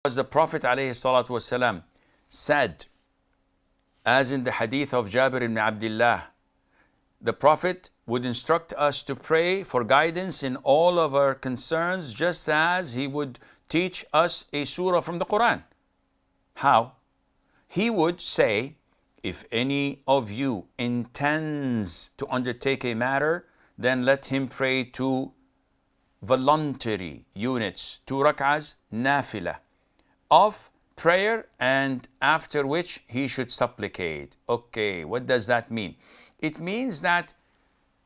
As the Prophet ﷺ said, as in the hadith of Jabir ibn Abdullah, the Prophet would instruct us to pray for guidance in all of our concerns, just as he would teach us a surah from the Quran. How? He would say, if any of you intends to undertake a matter, then let him pray 2 voluntary units, 2 rak'ahs, nafilah, of prayer, and after which he should supplicate. Okay, what does that mean? It means that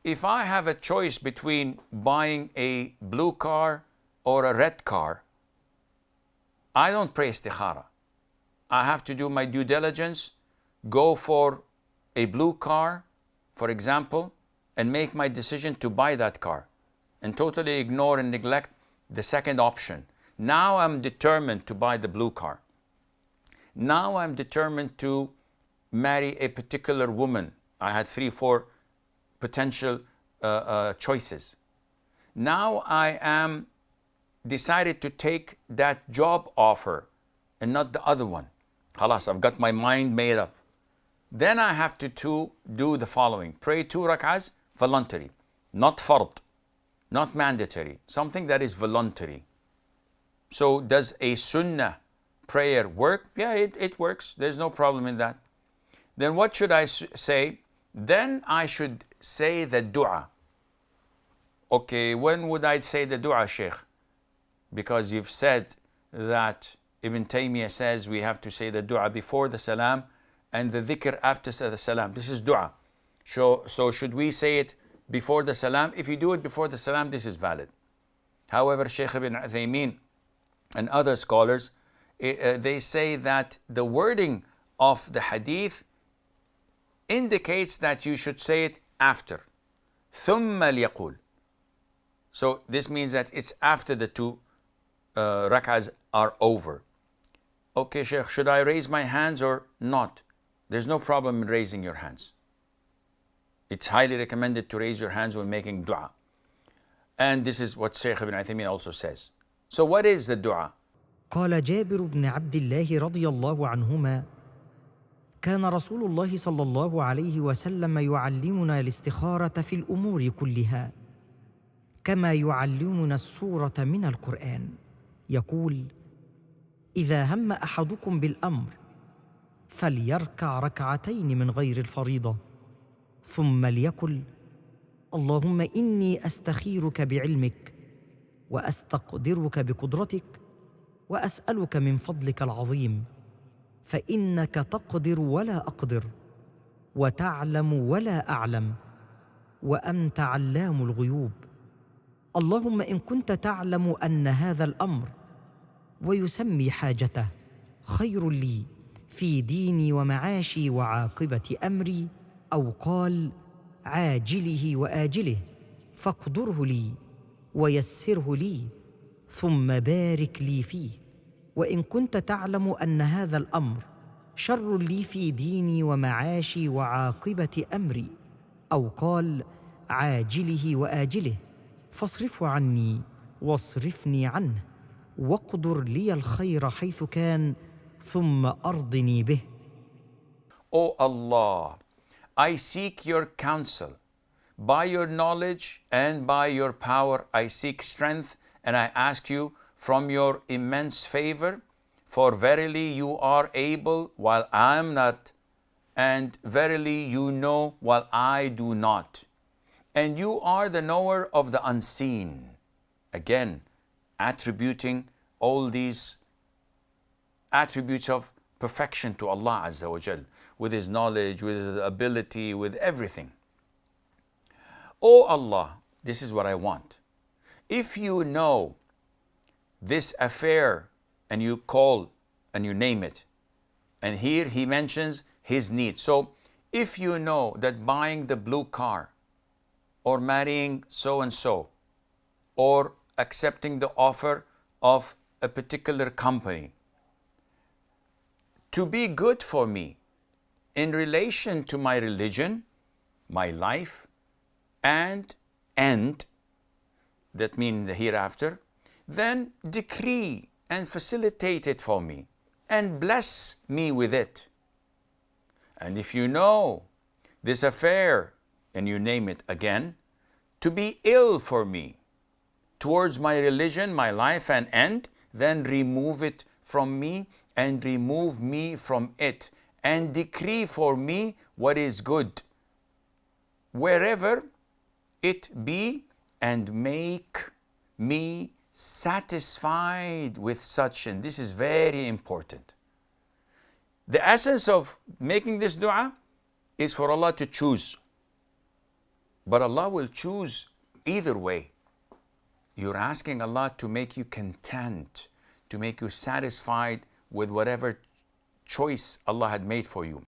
if I have a choice between buying a blue car or a red car, I don't pray istikhara. I have to do my due diligence, go for a blue car, for example, and make my decision to buy that car, and totally ignore and neglect the second option. Now I'm determined to buy the blue car. Now I'm determined to marry a particular woman. I had 3-4 potential choices. Now I am decided to take that job offer and not the other one. Khalas, I've got my mind made up. Then I have to do the following. Pray 2 rak'ahs, voluntary, not fard, not mandatory, something that is voluntary. So does a sunnah prayer work? Yeah, it works. There's no problem in that. Then what should I say? Then I should say the dua. Okay, when would I say the dua, sheikh? Because you've said that Ibn Taymiyyah says we have to say the dua before the salam and the dhikr after the salam. This is dua. So should we say it before the salam? If you do it before the salam, this is valid. However, Sheikh Ibn Uthaymeen and other scholars, they say that the wording of the hadith indicates that you should say it after. ثُمَّ لْيَقُولْ. So this means that it's after the 2 rak'ahs are over. Okay, Sheikh, should I raise my hands or not? There's no problem in raising your hands. It's highly recommended to raise your hands when making dua. And this is what Sheikh Ibn Uthaymeen also says. So what is the dua? قال جابر بن عبد الله رضي الله عنهما كان رسول الله صلى الله عليه وسلم يعلمنا الاستخارة في الأمور كلها كما يعلمنا السورة من القرآن. يقول: إذا هم أحدكم بالأمر فليركع ركعتين من غير الفريضة ثم ليقل: اللهم إني أستخيرك بعلمك وأستقدرك بقدرتك وأسألك من فضلك العظيم فإنك تقدر ولا أقدر وتعلم ولا أعلم وأنت علام الغيوب. اللهم إن كنت تعلم أن هذا الأمر ويسمي حاجته خير لي في ديني ومعاشي وعاقبة أمري، أو قال عاجله وآجله، فاقدره لي ويسره لي ثم بارك لي فيه. وإن كنت تعلم أن هذا الأمر شر لي في ديني ومعاشي وعاقبة أمري، أو قال عاجله وآجله، فاصرفه عني واصرفني عنه واقدر لي الخير حيث كان ثم أرضني به. O Allah, I seek your counsel. By your knowledge and by your power I seek strength, and I ask you from your immense favor, for verily you are able while I am not, and verily you know while I do not. And you are the knower of the unseen. Again, attributing all these attributes of perfection to Allah Azza wa Jal, with His knowledge, with His ability, with everything. Oh Allah, this is what I want. If you know this affair and you call and you name it, and here he mentions his need. So if you know that buying the blue car or marrying so-and-so or accepting the offer of a particular company to be good for me in relation to my religion, my life, and end, that means the hereafter, then decree and facilitate it for me and bless me with it. And if you know this affair, and you name it again, to be ill for me towards my religion, my life and end, then remove it from me and remove me from it, and decree for me what is good, wherever it be, and make me satisfied with such. And this is very important. The essence of making this dua is for Allah to choose. But Allah will choose either way. You're asking Allah to make you content, to make you satisfied with whatever choice Allah had made for you.